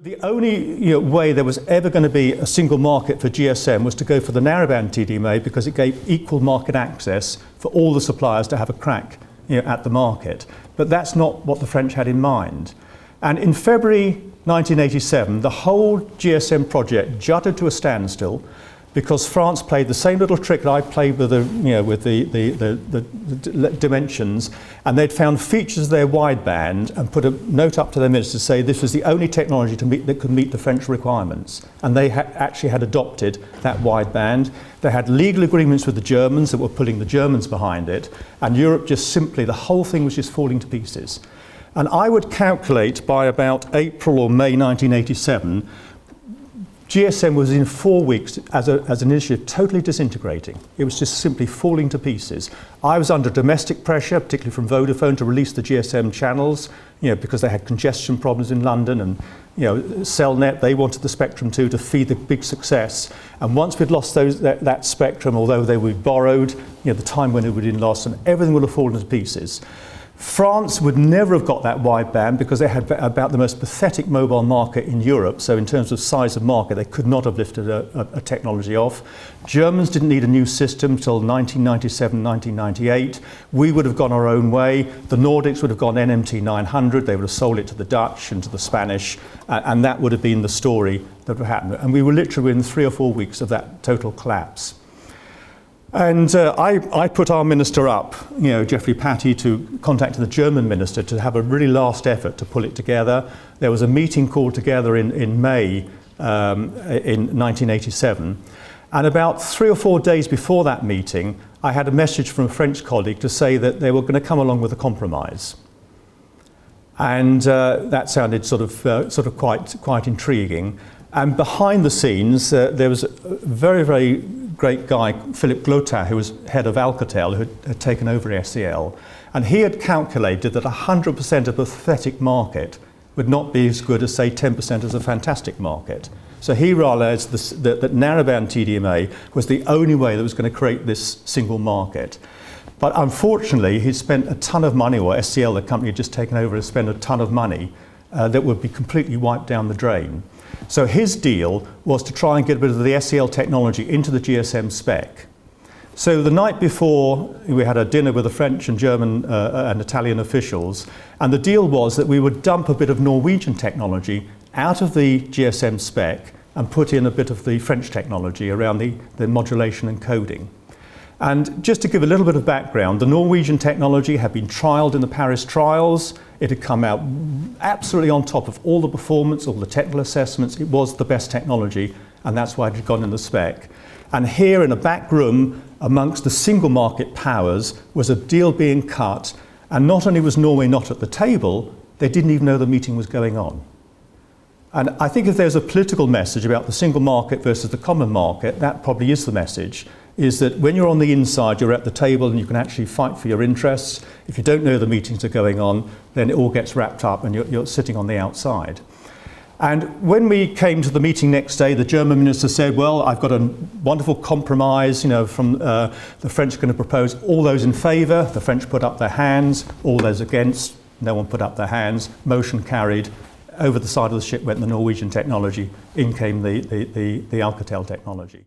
The only way there was ever going to be a single market for GSM was to go for the narrowband TDMA because it gave equal market access for all the suppliers to have a crack at the market. But that's not what the French had in mind. And in February 1987, the whole GSM project jutted to a standstill because France played the same little trick that I played with the dimensions, and they'd found features of their wideband and put a note up to their minister to say this was the only technology that could meet the French requirements. And they actually had adopted that wideband. They had legal agreements with the Germans that were pulling the Germans behind it, and Europe just simply, the whole thing was just falling to pieces. And I would calculate by about April or May 1987, GSM was in 4 weeks as an initiative totally disintegrating. It was just simply falling to pieces. I was under domestic pressure, particularly from Vodafone, to release the GSM channels, because they had congestion problems in London, and Cellnet, they wanted the spectrum too to feed the big success. And once we'd lost that spectrum, although they were borrowed, the time when it would have been lost, and everything would have fallen to pieces. France would never have got that wideband because they had about the most pathetic mobile market in Europe. So in terms of size of market, they could not have lifted a technology off. Germans didn't need a new system until 1997, 1998. We would have gone our own way. The Nordics would have gone NMT 900. They would have sold it to the Dutch and to the Spanish. And that would have been the story that would happen. And we were literally within 3 or 4 weeks of that total collapse. And I put our minister up, Geoffrey Patty, to contact the German minister to have a really last effort to pull it together. There was a meeting called together in May in 1987. And about 3 or 4 days before that meeting, I had a message from a French colleague to say that they were going to come along with a compromise. And that sounded sort of quite intriguing. And behind the scenes, there was a very, very great guy, Philippe Glotin, who was head of Alcatel, who had taken over SEL. And he had calculated that 100% of a pathetic market would not be as good as, say, 10% as a fantastic market. So he realized that narrowband TDMA was the only way that was going to create this single market. But unfortunately, he spent a ton of money, or SEL, the company had just taken over, had spent a ton of money that would be completely wiped down the drain. So his deal was to try and get a bit of the SEL technology into the GSM spec. So the night before, we had a dinner with the French and German and Italian officials, and the deal was that we would dump a bit of Norwegian technology out of the GSM spec and put in a bit of the French technology around the modulation and coding. And just to give a little bit of background, the Norwegian technology had been trialled in the Paris trials. It had come out absolutely on top of all the performance, all the technical assessments. It was the best technology, and that's why it had gone in the spec. And here in a back room, amongst the single market powers, was a deal being cut. And not only was Norway not at the table, they didn't even know the meeting was going on. And I think if there's a political message about the single market versus the common market, that probably is the message, is that when you're on the inside, you're at the table and you can actually fight for your interests. If you don't know the meetings are going on, then it all gets wrapped up and you're sitting on the outside. And when we came to the meeting next day, the German minister said, well, I've got a wonderful compromise, from the French are going to propose all those in favour. The French put up their hands, all those against, no one put up their hands, motion carried. Over the side of the ship went the Norwegian technology, in came the Alcatel technology.